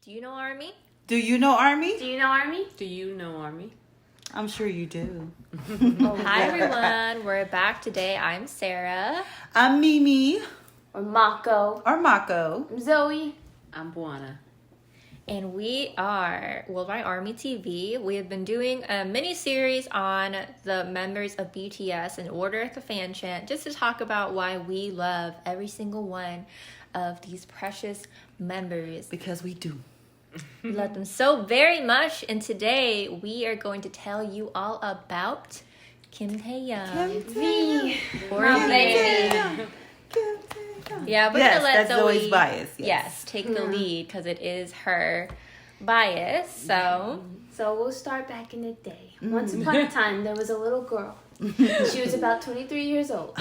Do you know Army? Do you know Army? Do you know Army? Do you know Army? I'm sure you do. Hi everyone, we're back today. I'm Sarah. I'm Mimi. Or Mako. Or Mako. I'm Zoe. I'm Buana. And we are Worldwide Army TV. We have been doing a mini-series on the members of BTS in order at the fan chant, just to talk about why we love every single one of these precious members. Because we do. We love them so very much. And today we are going to tell you all about Kim Taeyhyung. V. Or My V. baby. Yeah, we're Yes, gonna let that's Zoe's bias. Yes, take the lead because it is her bias. So We'll start back in the day. Once upon a time, there was a little girl. She was about 23 years old.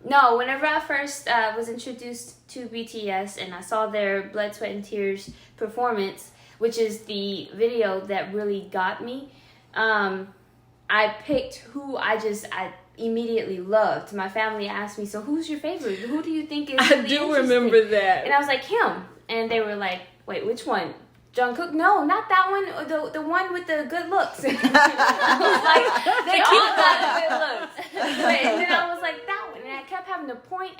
No, whenever I first was introduced to BTS and I saw their Blood, Sweat, and Tears performance, which is the video that really got me, I picked who I immediately loved. My family asked me, so who's your favorite? Who do you think is I really do interesting? remember that. And I was like, him. And they were like, wait, which one? Jungkook? No, not that one. The one with the good looks. I was like, they all got good looks. And then I was like, that one. And I kept having to point.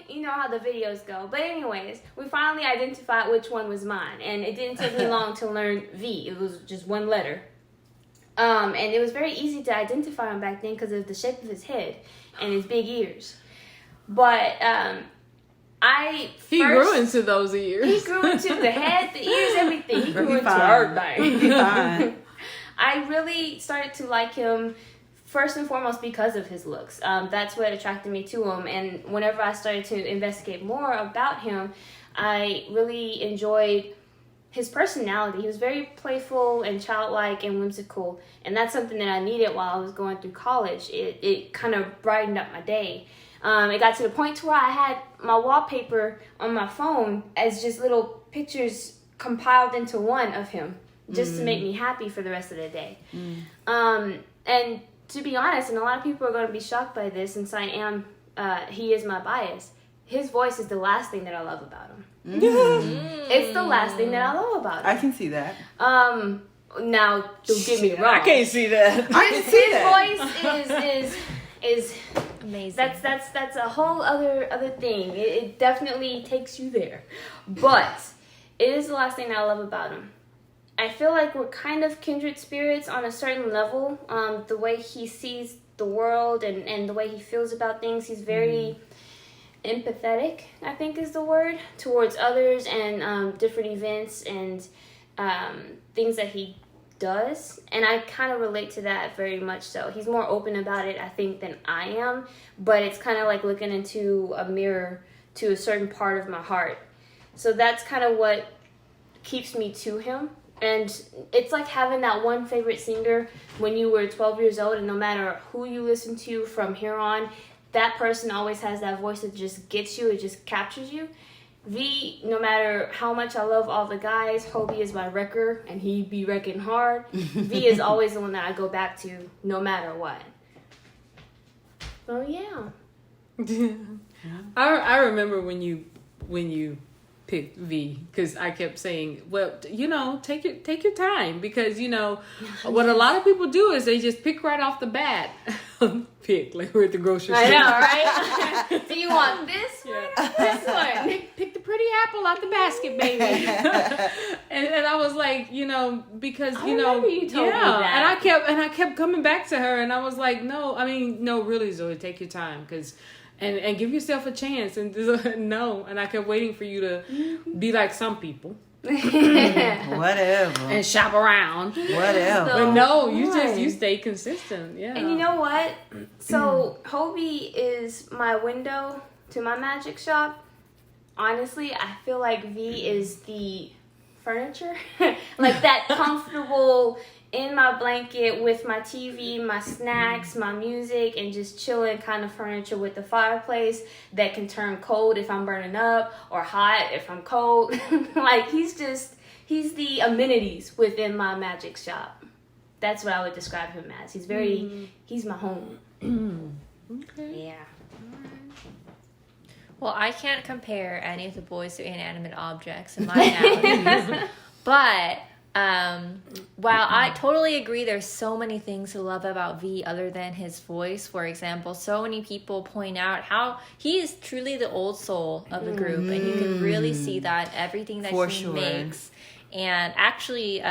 You know how the videos go. But anyways, we finally identified which one was mine. And it didn't take me long to learn V. It was just one letter. And it was very easy to identify him back then because of the shape of his head and his big ears. But He grew into those ears. He grew into the head, the ears, everything. He grew into everything. everything. I really started to like him first and foremost because of his looks. That's what attracted me to him. And whenever I started to investigate more about him, I really enjoyed his personality. He was very playful and childlike and whimsical. And that's something that I needed while I was going through college. It kind of brightened up my day. It got to the point to where I had my wallpaper on my phone as just little pictures compiled into one of him, just to make me happy for the rest of the day. And to be honest, and a lot of people are going to be shocked by this, since he is my bias, his voice is the last thing that I love about him. It's the last thing that I love about him. I can see that. Now, don't get me wrong. I can't see that. I can see that. His voice is amazing. That's a whole other thing. It definitely takes you there. But it is the last thing that I love about him. I feel like we're kind of kindred spirits on a certain level. The way he sees the world and the way he feels about things, he's very empathetic, I think is the word, towards others and different events and things that he does, and I kind of relate to that very much so. He's more open about it, I think, than I am, but it's kind of like looking into a mirror to a certain part of my heart. So that's kind of what keeps me to him. And it's like having that one favorite singer when you were 12 years old, and no matter who you listen to from here on, that person always has that voice that just gets you, it just captures you. V, no matter how much I love all the guys, Hobie is my wrecker, and he be wrecking hard. V is always the one that I go back to, no matter what. So yeah. I remember when you picked V, because I kept saying, well, take your time, because what a lot of people do is they just pick right off the bat. Pick like we're at the grocery store. I know, right? Do you want this one or this one? Pick the pretty apple out the basket, baby. and I was like, because I remember you told me that. and I kept coming back to her, and I was like, no, really, Zoe, take your time, because. And give yourself a chance. And no. And I kept waiting for you to be like some people. Whatever. And shop around. Whatever. But no, you stay consistent. Yeah. And you know what? So Hobie is my window to my magic shop. Honestly, I feel like V is the furniture. Like that comfortable in my blanket with my TV, my snacks, my music, and just chilling kind of furniture with the fireplace that can turn cold if I'm burning up or hot if I'm cold. Like he's the amenities within my magic shop. That's what I would describe him as. He's my home. Okay. Yeah. Well, I can't compare any of the boys to inanimate objects in my analogies. But while I totally agree there's so many things to love about V other than his voice, for example, so many people point out how he is truly the old soul of the group, and you can really see that in everything that he makes. And actually,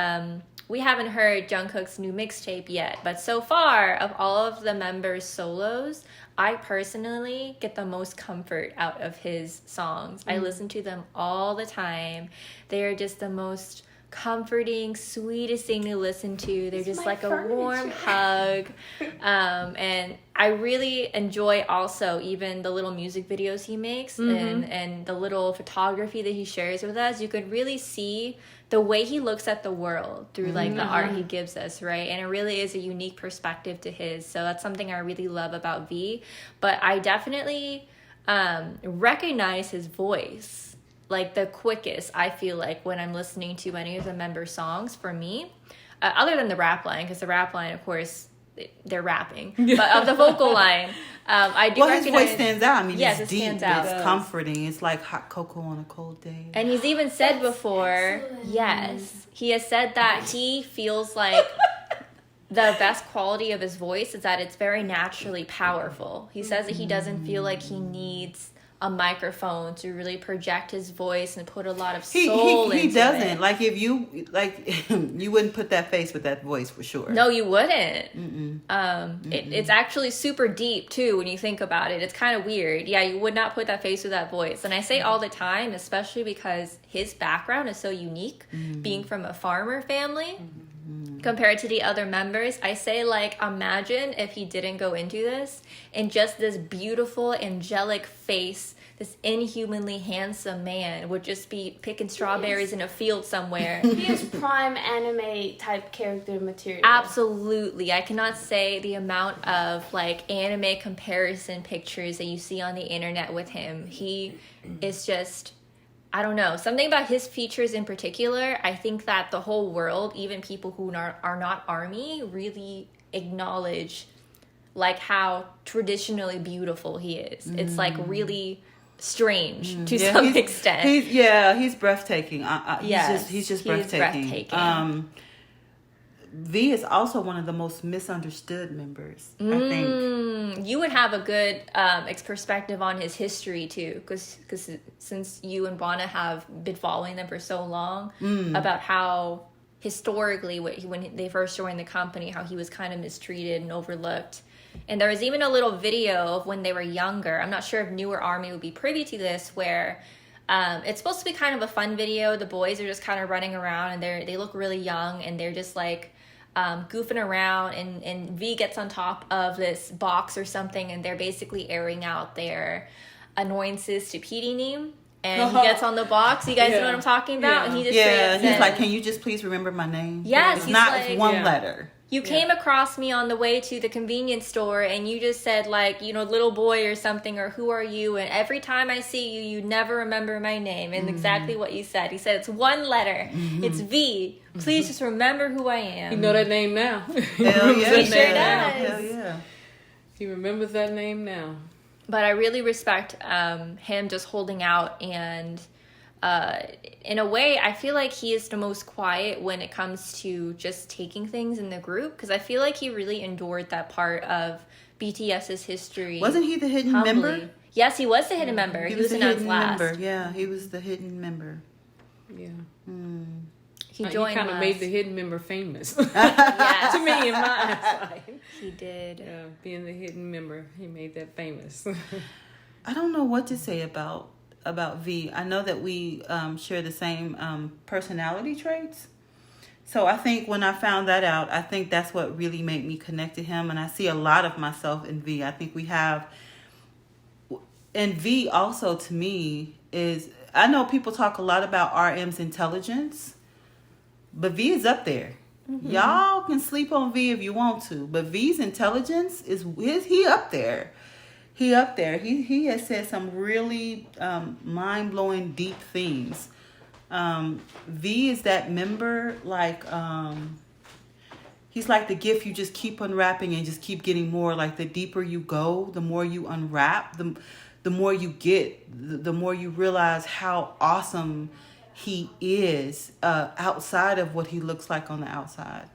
we haven't heard Jungkook's new mixtape yet, but so far, of all of the members' solos, I personally get the most comfort out of his songs. I listen to them all the time. They are just the most comforting, sweetest thing to listen to. They're just like a warm hug. And I really enjoy also even the little music videos he makes and the little photography that he shares with us. You could really see the way he looks at the world through like the art he gives us, right? And it really is a unique perspective to his. So that's something I really love about V. But I definitely recognize his voice like the quickest, I feel like, when I'm listening to any of the member songs for me, other than the rap line, because the rap line, of course, they're rapping, but of the vocal line, I do recognize... his voice stands out. I mean, yes, it's it deep, stands out. it's comforting. It's like hot cocoa on a cold day. And he's even said before, yes, he has said that he feels like the best quality of his voice is that it's very naturally powerful. He says that he doesn't feel like he needs a microphone to really project his voice and put a lot of soul into it. He doesn't. Like, if you, like, you wouldn't put that face with that voice for sure. No, you wouldn't. It's actually super deep, too, when you think about it. It's kind of weird. Yeah, you would not put that face with that voice. And I say all the time, especially because his background is so unique, being from a farmer family. Compared to the other members, I say, like, imagine if he didn't go into this and just this beautiful, angelic face, this inhumanly handsome man would just be picking strawberries in a field somewhere. He is prime anime type character material. Absolutely. I cannot say the amount of, like, anime comparison pictures that you see on the internet with him. He is just... I don't know, something about his features in particular, I think that the whole world, even people who are not ARMY, really acknowledge like how traditionally beautiful he is. It's like really strange to some extent. He's breathtaking. He's just breathtaking. V is also one of the most misunderstood members, I think. You would have a good perspective on his history, too, because since you and Bwana have been following them for so long, about how historically, when they first joined the company, how he was kind of mistreated and overlooked. And there was even a little video of when they were younger. I'm not sure if newer ARMY would be privy to this, where... it's supposed to be kind of a fun video. The boys are just kind of running around and they look really young and they're just like goofing around, and V gets on top of this box or something, and they're basically airing out their annoyances to PD and he gets on the box. You guys know what I'm talking about? And he just he's like, can you just please remember my name? Yes, it's one letter. You came across me on the way to the convenience store and you just said, like, you know, little boy or something, or who are you? And every time I see you, you never remember my name. And exactly what you said. He said, it's one letter. It's V. Please just remember who I am. You know that name now. Hell yeah. He sure does. Hell yeah. He remembers that name now. But I really respect him just holding out, and in a way, I feel like he is the most quiet when it comes to just taking things in the group, because I feel like he really endured that part of BTS's history. Wasn't he the hidden member? Yes, he was the hidden member. He was announced last. Member. Yeah, he was the hidden member. Yeah. He joined. He kind of made the hidden member famous. Yes. To me, in my eyes. He did. Yeah, being the hidden member, he made that famous. I don't know what to say about V. I know that we share the same personality traits. So I think when I found that out, I think that's what really made me connect to him. And I see a lot of myself in V. I think we have... And V also, to me, is... I know people talk a lot about RM's intelligence, but V is up there. Y'all can sleep on V if you want to, but V's intelligence is he up there. He up there. He has said some really mind-blowing, deep things. V is that member, like, he's like the gift you just keep unwrapping and just keep getting more. Like, the deeper you go, the more you unwrap, the more you get, the more you realize how awesome he is outside of what he looks like on the outside.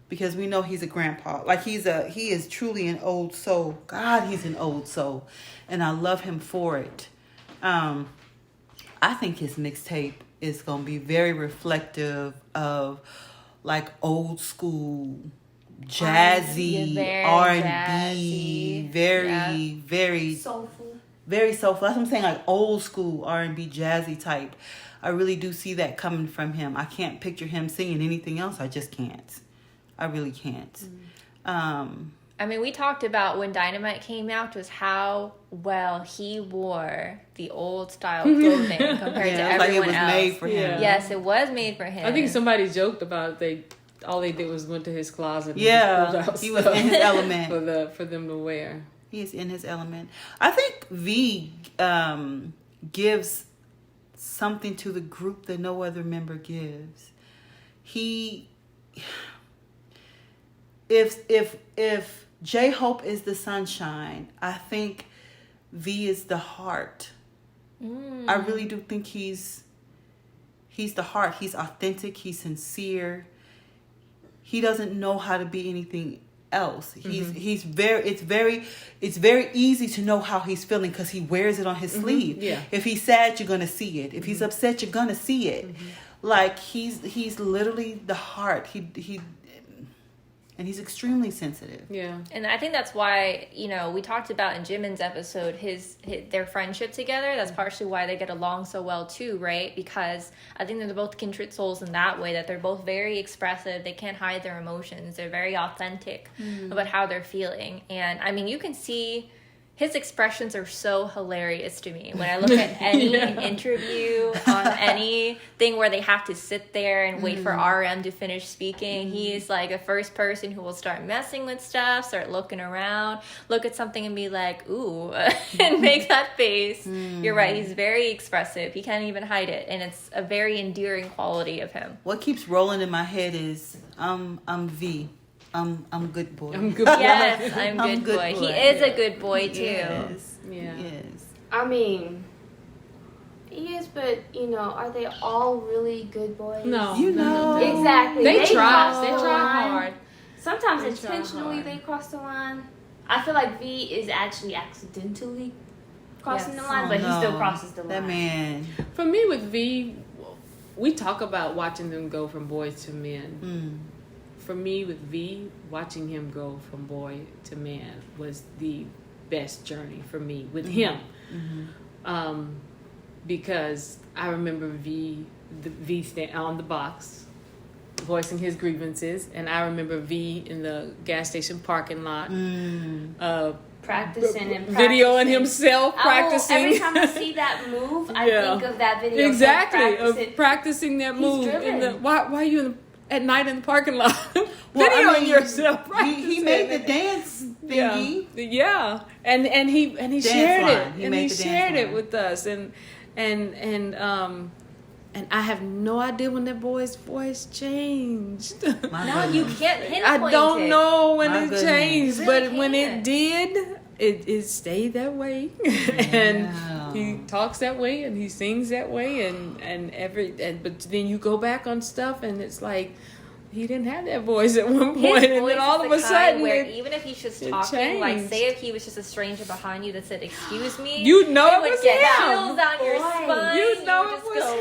Because we know he's a grandpa. Like he is truly an old soul. God, he's an old soul, and I love him for it. I think his mixtape is gonna be very reflective of like old school jazzy R&B, very Soulful. very soulful. That's what I'm saying, like old school R&B jazzy type. I really do see that coming from him. I can't picture him singing anything else. I just can't. I really can't. I mean, we talked about when Dynamite came out, just how well he wore the old style clothing compared to everyone like it was else. made for him. Yeah. Yes, it was made for him. I think somebody joked about all they did was went to his closet. And Yeah, pulled out he was stuff in his element. for them to wear. He is in his element. I think V gives something to the group that no other member gives. If J-Hope is the sunshine, I think V is the heart. I really do think he's the heart. He's authentic. He's sincere. He doesn't know how to be anything else. It's very easy to know how he's feeling because he wears it on his sleeve. Yeah. If he's sad, you're gonna see it. If he's upset, you're gonna see it. Like he's literally the heart. And he's extremely sensitive. Yeah. And I think that's why, we talked about in Jimin's episode, their friendship together. That's partially why they get along so well too, right? Because I think they're both kindred souls in that way, that they're both very expressive. They can't hide their emotions. They're very authentic about how they're feeling. And I mean, you can see his expressions are so hilarious to me. When I look at any interview on anything where they have to sit there and wait for RM to finish speaking, he's like the first person who will start messing with stuff, start looking around, look at something and be like, ooh, and make that face. You're right, he's very expressive. He can't even hide it. And it's a very endearing quality of him. What keeps rolling in my head is I'm V. I'm good boy. I'm good boy. Yes, I'm good boy. He is a good boy too. Yes. Yeah. Yes. I mean, he is, but are they all really good boys? No. No. Exactly. They try. cross They the try line. hard. Sometimes They try intentionally hard. they cross the line. I feel like V is actually accidentally crossing Yes. the line, but he still crosses the line. That man. For me with V, we talk about watching them go from boys to men. For me with V, watching him go from boy to man was the best journey for me with him. Because I remember V stand on the box voicing his grievances, and I remember V in the gas station parking lot Practicing and videoing himself practicing. Every time I see that move, I think of that video. Exactly, Practice it. of practicing that move. driven. Why are you at night in the parking lot Well, videoing I mean, yourself? He practicing made the it? dance thingy. Yeah, and he shared line. it, He and made he the dance shared it line. with us, and I have no idea when that boy's voice changed. My No, goodness. you can't pinpoint I don't it. know when My it goodness. changed, Really but when it can't. did, it stayed that way, and Wow. he talks that way, and he sings that way, but then you go back on stuff, and it's like he didn't have that voice at one His point, and voice then all is of the a kind sudden, where even if he's just it talking, like changed. say if he was just a stranger behind you that said "excuse me," you know it would was get him. chills down your Boy. spine. You know would it just was go,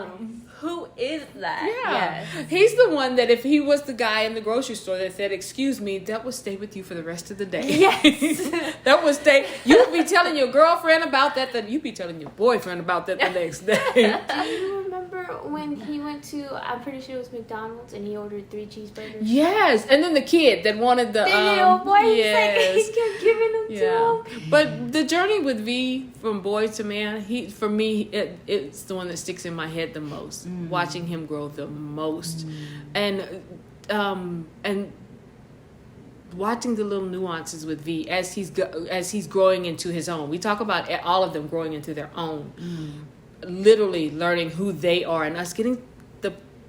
him. Who is that? Yeah. Yes. He's the one that if he was the guy in the grocery store that said, "Excuse me," that would stay with you for the rest of the day. Yes. That would stay. You'd be telling your girlfriend about that, then you'd be telling your boyfriend about that the next day. Do you remember when he went to, I'm pretty sure it was McDonald's, and he ordered 3 cheeseburgers? Yes. And then the kid that wanted the little boy, yes. he's like, he kept giving them Yeah, to him. but the journey with V from boy to man, for me, it's the one that sticks in my head the most. Watching him grow the most, and watching the little nuances with V as he's growing into his own. We talk about all of them growing into their own, literally learning who they are, and us getting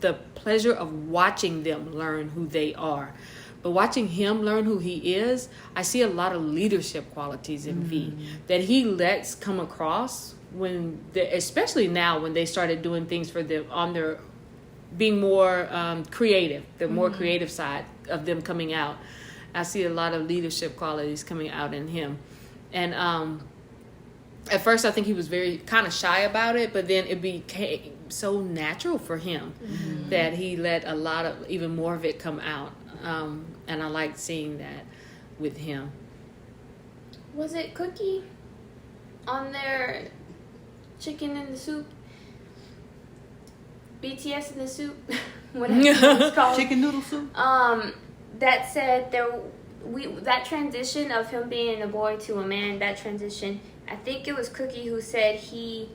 the pleasure of watching them learn who they are. But watching him learn who he is, I see a lot of leadership qualities in V that he lets come across especially now when they started doing things for them on their being more creative, the more creative side of them coming out. I see a lot of leadership qualities coming out in him. And at first I think he was very kind of shy about it, but then it became so natural for him that he let a lot of, even more of it come out. And I liked seeing that with him. Was it Cookie on their chicken in the soup? BTS in the soup? Whatever it's called. Chicken noodle soup? That said that transition of him being a boy to a man, that transition, I think it was Cookie who said he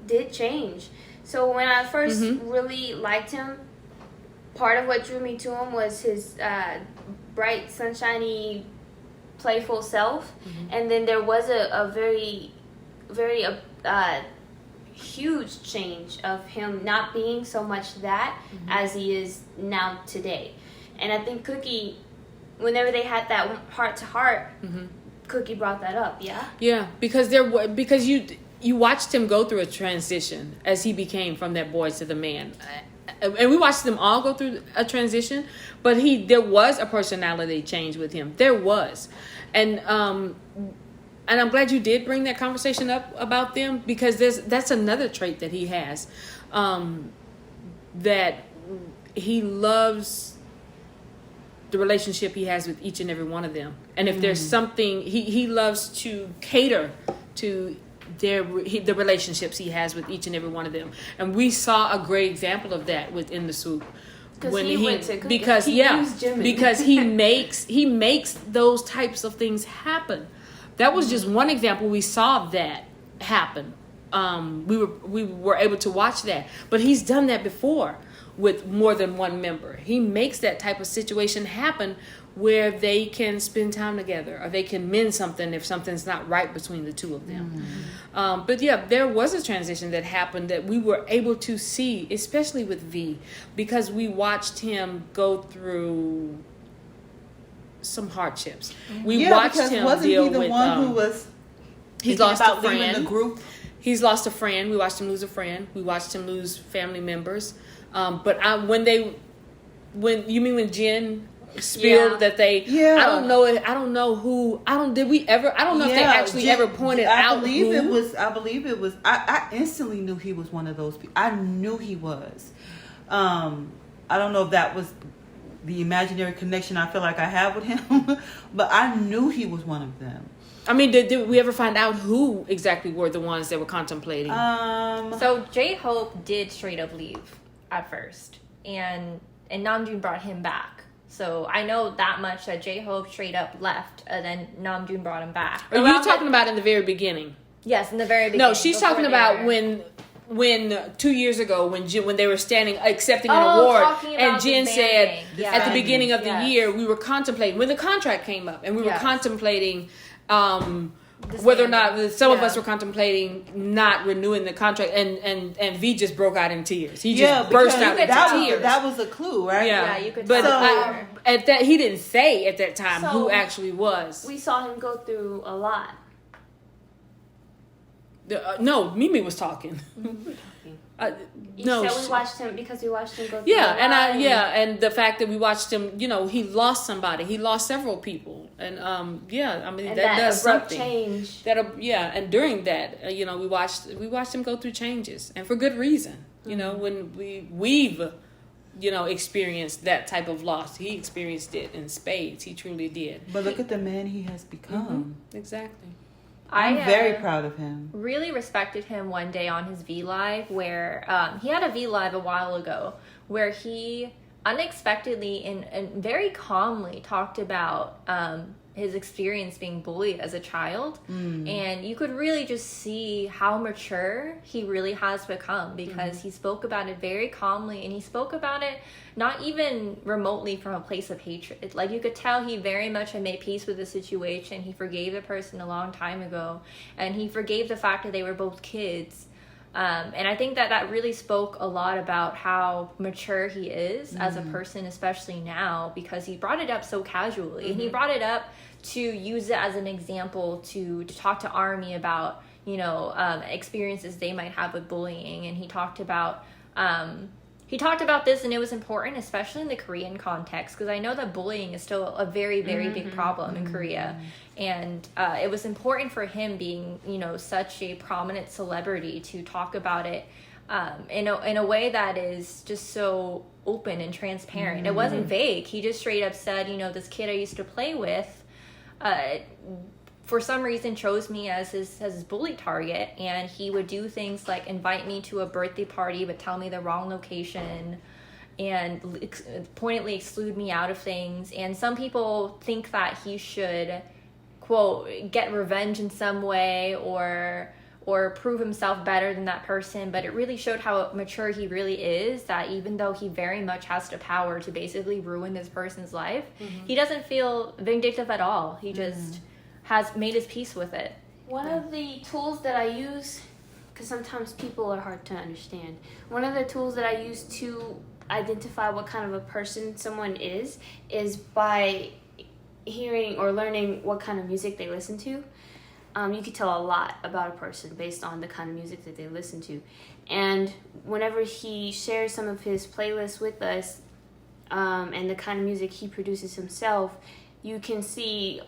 did change. So when I first really liked him, part of what drew me to him was his bright, sunshiny, playful self. And then there was a very, very huge change of him not being so much that as he is now today. And I think Cookie, whenever they had that heart-to-heart, Cookie brought that up, yeah? Yeah, because you watched him go through a transition as he became from that boy to the man. And we watched them all go through a transition, but there was a personality change with him. There was. And I'm glad you did bring that conversation up about them, because that's another trait that he has, that he loves the relationship he has with each and every one of them. And if there's something, he loves to cater to the relationships he has with each and every one of them. And we saw a great example of that within the soup. Because he makes those types of things happen. That was just one example. We saw that happen. We were able to watch that, but he's done that before with more than one member. He makes that type of situation happen where they can spend time together, or they can mend something if something's not right between the two of them. But yeah, there was a transition that happened that we were able to see, especially with V, because we watched him go through some hardships. We watched him deal with. Who was? He's lost a friend. Leaving the group. He's lost a friend. We watched him lose a friend. We watched him lose family members. But when Jen spilled that they, I don't know who. I don't know if they actually ever pointed out. I believe it was. I instantly knew he was one of those people. I knew he was. I don't know if that was the imaginary connection I feel like I have with him, but I knew he was one of them. I mean, did we ever find out who exactly were the ones that were contemplating? So J-Hope did straight up leave at first, and Namjoon brought him back. So I know that much, that J-Hope straight up left, and then Namjoon brought him back. Are you talking about in the very beginning? Yes, in the very beginning. No, she's talking about when 2 years ago when they were standing accepting an award, and Jen said at the beginning of the year we were contemplating when the contract came up, and we were contemplating whether or not some of us were contemplating not renewing the contract, and V just broke out in tears. He just burst out into tears. That was a clue, right? Yeah, you could. But at that, he didn't say at that time who actually was. We saw him go through a lot. No, Mimi was talking. We watched him go through a lot. And the fact that we watched him, he lost somebody, he lost several people, and that does something. Change. And during that, we watched him go through changes, and for good reason. When we've experienced that type of loss, he experienced it in spades. He truly did. But look at the man he has become. Exactly. I'm very proud of him. Really respected him one day on his V Live, where he had a V Live a while ago where he unexpectedly and very calmly talked about his experience being bullied as a child. And you could really just see how mature he really has become, because he spoke about it very calmly, and he spoke about it not even remotely from a place of hatred. Like, you could tell he very much had made peace with the situation. He forgave the person a long time ago, and he forgave the fact that they were both kids. And I think that really spoke a lot about how mature he is as a person, especially now, because he brought it up so casually. And he brought it up to use it as an example to talk to Army about, experiences they might have with bullying. And he talked about this, and it was important, especially in the Korean context, because I know that bullying is still a very, very big problem in Korea. And it was important for him, being, such a prominent celebrity, to talk about it in a way that is just so open and transparent. It wasn't vague. He just straight up said, this kid I used to play with, for some reason chose me as his bully target, and he would do things like invite me to a birthday party but tell me the wrong location and pointedly exclude me out of things. And some people think that he should, quote, get revenge in some way or prove himself better than that person, but it really showed how mature he really is, that even though he very much has the power to basically ruin this person's life, he doesn't feel vindictive at all. He just has made his peace with it. One of the tools that I use, because sometimes people are hard to understand, one of the tools that I use to identify what kind of a person someone is by hearing or learning what kind of music they listen to. You could tell a lot about a person based on the kind of music that they listen to. And whenever he shares some of his playlists with us, and the kind of music he produces himself, you can see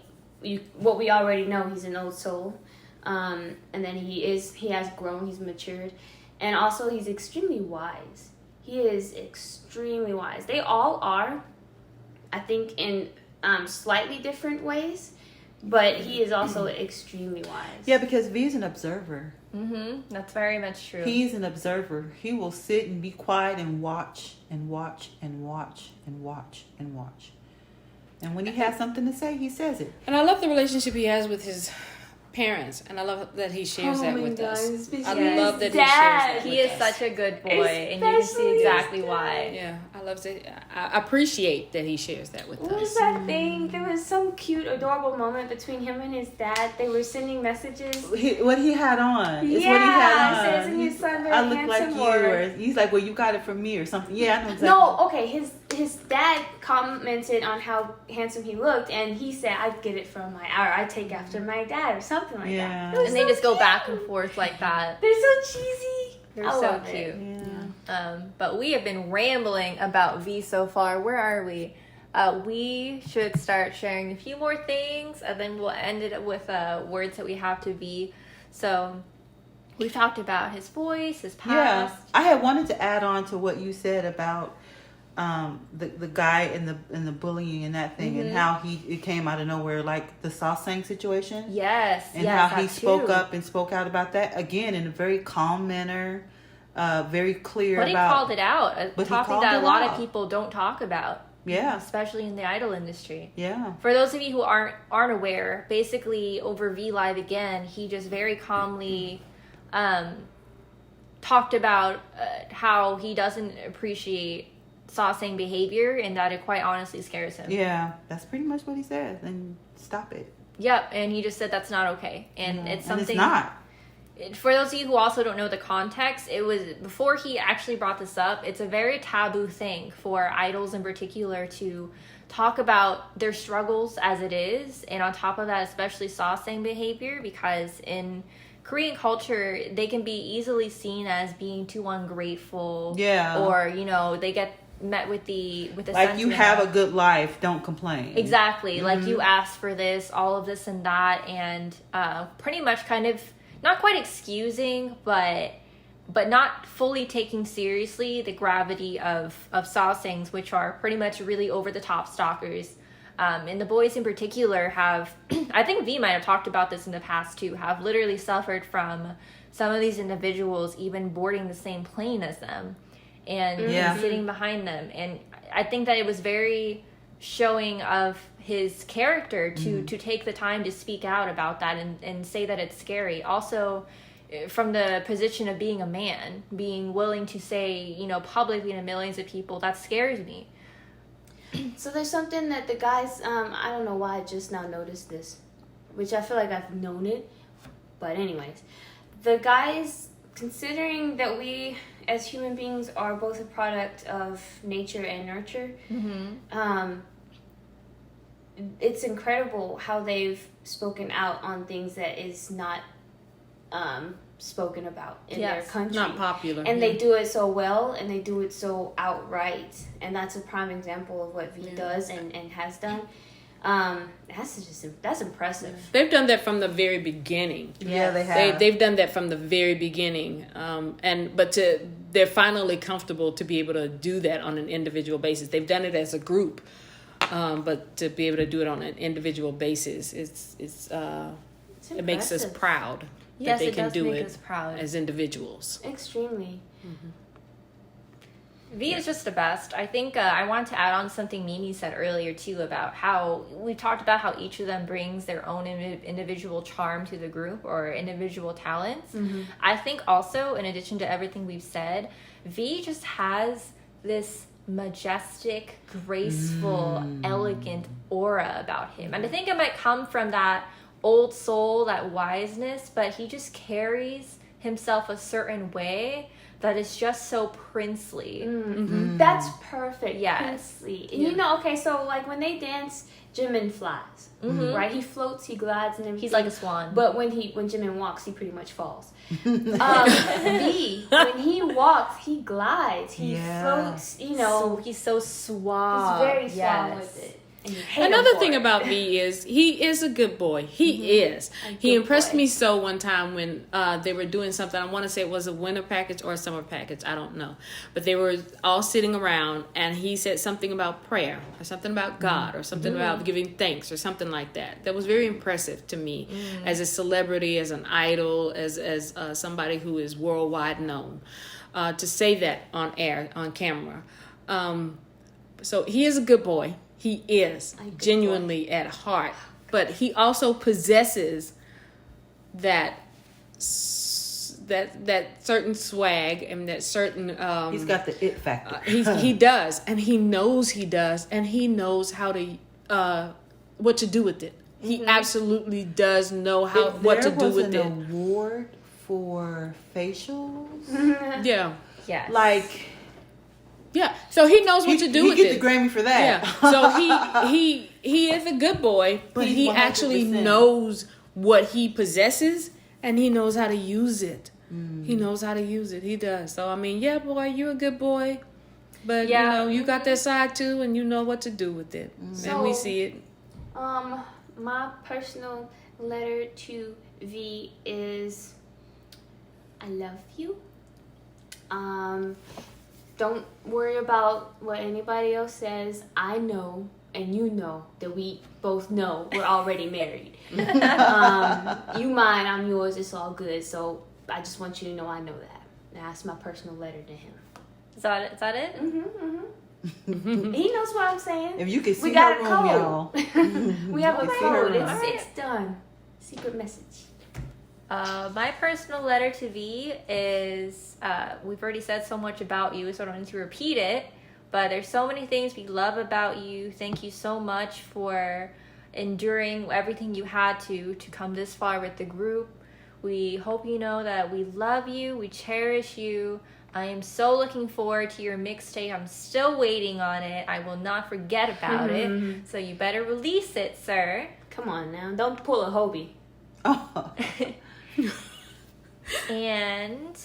what we already know. He's an old soul, and then he has grown, he's matured, and also he's extremely wise. He is extremely wise. They all are, I think, in slightly different ways, but he is also extremely wise. Yeah, because V is an observer. That's very much true. He's an observer. He will sit and be quiet and watch and watch and watch and watch and watch. And when he has something to say, he says it. And I love the relationship he has with his parents, and I love that he shares that with us. I love that he shares that with us. He is such a good boy, and you can see exactly why. Yeah, I appreciate that he shares that with us. What was that thing? There was some cute, adorable moment between him and his dad. They were sending messages. What he had on. It's Yeah, what he had on. it says, "Your son very I look like handsome," you. Or he's like, well, you got it from me or something. Yeah, I know exactly. No, okay, his dad commented on how handsome he looked, and he said, I get it from I take after my dad, or something like that. And they just go back and forth like that. They're so cheesy. They're so cute. Yeah. But we have been rambling about V so far. Where are we? We should start sharing a few more things, and then we'll end it with words that we have to V. So we've talked about his voice, his past. Yeah, I had wanted to add on to what you said about the guy and the bullying and that thing, and how it came out of nowhere, like the Sasaeng situation. Yes, and how he spoke up and spoke out about that again in a very calm manner, very clear. But he called it out, a topic that a lot of people don't talk about. Yeah, especially in the idol industry. Yeah. For those of you who aren't aware, basically over V Live again, he just very calmly talked about how he doesn't appreciate Sasaeng behavior, and that it quite honestly scares him. Yeah, that's pretty much what he said. And stop it. Yep, and he just said that's not okay, and it's something. And it's not. For those of you who also don't know the context, it was before he actually brought this up. It's a very taboo thing for idols in particular to talk about their struggles as it is, and on top of that, especially Sasaeng behavior, because in Korean culture, they can be easily seen as being too ungrateful. Yeah. Or they get met with the like, you have a good life, don't complain. Exactly. Like, you asked for this, all of this and that, and pretty much kind of not quite excusing, but not fully taking seriously the gravity of Sasaengs, which are pretty much really over the top stalkers. And the boys in particular have, I think V might have talked about this in the past too, have literally suffered from some of these individuals even boarding the same plane as them and sitting behind them. And I think that it was very showing of his character to take the time to speak out about that and say that it's scary. Also, from the position of being a man, being willing to say, publicly to millions of people, that scares me. So there's something that the guys, I don't know why I just now noticed this, which I feel like I've known it, but anyways, the guys considering that we as human beings are both a product of nature and nurture, it's incredible how they've spoken out on things that is not spoken about in their country. Not popular. And they do it so well, and they do it so outright. And that's a prime example of what V does and has done. That's impressive. They've done that from the very beginning. Yeah, they have. They've done that from the very beginning. They're finally comfortable to be able to do that on an individual basis. They've done it as a group, but to be able to do it on an individual basis, it makes us proud that they can do it as individuals. Extremely. V is just the best. I think I wanted to add on something Mimi said earlier too about how we talked about how each of them brings their own individual charm to the group or individual talents. I think also, in addition to everything we've said, V just has this majestic, graceful, elegant aura about him. And I think it might come from that old soul, that wiseness, but he just carries himself a certain way that is just so princely. That's perfect. Yes. Princely. And you know, okay, so like when they dance, Jimin flies, right? He floats, he glides, and everything. He's like a swan. But when Jimin walks, he pretty much falls. V, when he walks, he glides, he floats. You know, he's so suave. He's very suave with it. Another thing about V is he is a good boy. He is. He impressed me so one time when they were doing something. I want to say it was a winter package or a summer package. I don't know. But they were all sitting around and he said something about prayer or something about God or something about giving thanks or something like that. That was very impressive to me as a celebrity, as an idol, as somebody who is worldwide known. To say that on air, on camera. So he is a good boy. He is genuinely at heart, but he also possesses that certain swag and that certain. He's got the it factor. He does, and he knows he does, and he knows how to what to do with it. He absolutely does know what to do with it. There was an award for facials. Yeah. Yes. Like. Yeah, so he knows what to do with it. He get the Grammy for that. Yeah, so he is a good boy, but he actually knows what he possesses and he knows how to use it. He knows how to use it. He does. So I mean, yeah, boy, you're a good boy, but you know you got that side too, and you know what to do with it, and we see it. My personal letter to V is, I love you. Don't worry about what anybody else says. I know, and you know, that we both know we're already married. You mine, I'm yours, it's all good. So I just want you to know I know that. And that's my personal letter to him. Is that it? He knows what I'm saying. If you can see we got her a room, code. y'all. We have a code. room. It's done. Secret message. My personal letter to V is, we've already said so much about you, so I don't need to repeat it, but there's so many things we love about you. Thank you so much for enduring everything you had to come this far with the group. We hope you know that we love you, we cherish you. I am so looking forward to your mixtape. I'm still waiting on it. I will not forget about it, so you better release it, sir. Come on now, don't pull a Hobie. Oh. And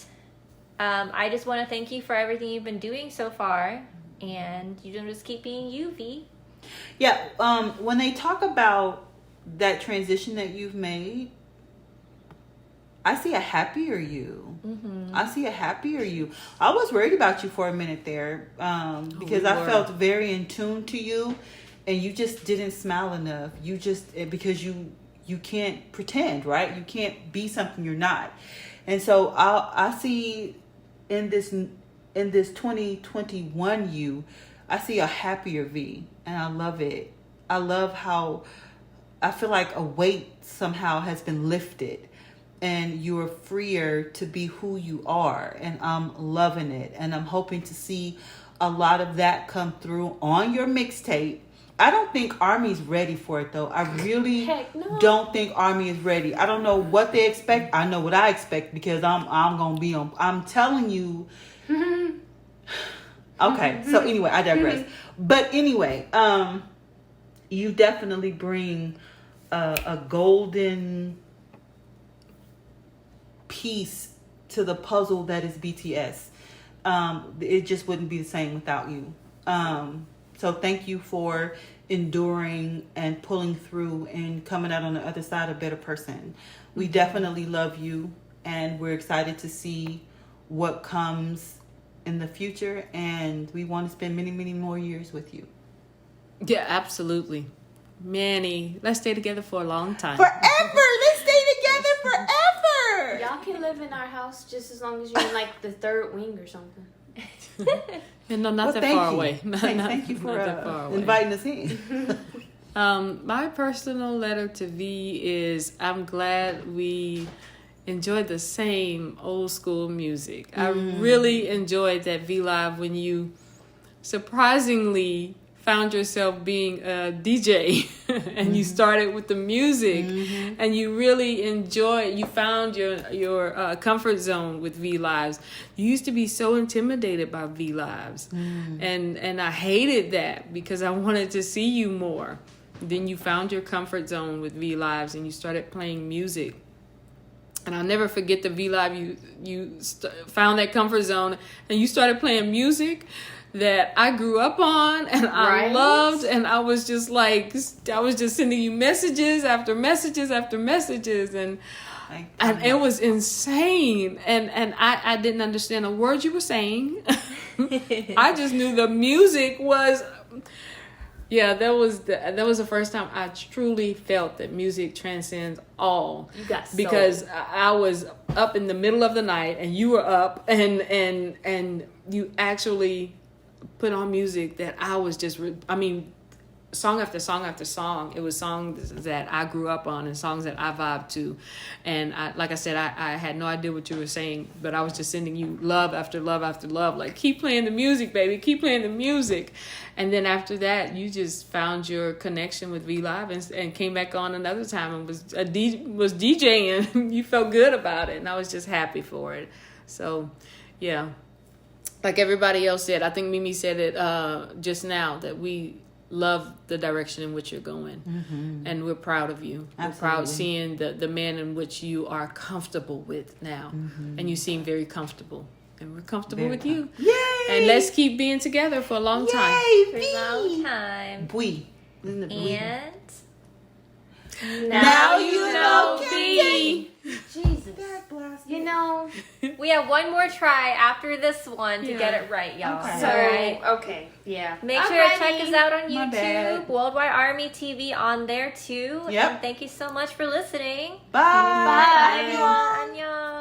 I just want to thank you for everything you've been doing so far, and you just keep being you, V. Yeah, when they talk about that transition that you've made, I see a happier you. I see a happier you. I was worried about you for a minute there because I felt very in tune to you, and you just didn't smile enough. You just, because you can't pretend, right? You can't be something you're not. And so I see in this 2021 you, I see a happier V, and I love it. I love how I feel like a weight somehow has been lifted and you're freer to be who you are. And I'm loving it. And I'm hoping to see a lot of that come through on your mixtape I don't think Army's ready for it though. I really Heck no. don't think Army is ready. I don't know what they expect. I know what I expect because I'm gonna be on. I'm telling you. Okay, so anyway, I digress. But anyway, you definitely bring a golden piece to the puzzle that is BTS. It just wouldn't be the same without you. So thank you for enduring and pulling through and coming out on the other side a better person. We definitely love you, and we're excited to see what comes in the future, and we want to spend many, many more years with you. Yeah, absolutely. Let's stay together for a long time. Forever! Let's stay together forever! Y'all can live in our house just as long as you're in like the third wing or something. And no, not that thank far you. away. Thank you Not for that far away. inviting us in. My personal letter to V is I'm glad we enjoyed the same old school music. I really enjoyed that V Live when you surprisingly found yourself being a DJ and you started with the music and you really you found your comfort zone with V Lives. You used to be so intimidated by V Lives and I hated that because I wanted to see you more. Then you found your comfort zone with V Lives and you started playing music. And I'll never forget the V Live. You found that comfort zone and you started playing music that I grew up on and I loved, and I was just sending you messages after messages after messages, and it was insane, and I didn't understand a word you were saying. I just knew the music was. Yeah, that was the first time I truly felt that music transcends all. You got soul. Because I was up in the middle of the night and you were up and you actually put on music that I was just song after song after song. It was songs that I grew up on and songs that I vibed to. And like I said, I had no idea what you were saying, but I was just sending you love after love after love. Like, keep playing the music, baby. Keep playing the music. And then after that, you just found your connection with V Live and came back on another time and was DJing, and you felt good about it. And I was just happy for it. So, yeah. Like everybody else said, I think Mimi said it just now, that we love the direction in which you're going, and we're proud of you. Absolutely. We're proud seeing the man in which you are comfortable with now, and you seem very comfortable, and we're comfortable with you. Yay! And let's keep being together for a long time. For a long time. And now you know V. Jesus. You know, we have one more try after this one to get it right, y'all. Okay. so, All right. okay, yeah. Make I'm sure to check us ready. out on My YouTube, bad. Worldwide Army TV on there too. Yep. And thank you so much for listening. Bye. Bye. Bye, everyone. Annyeong.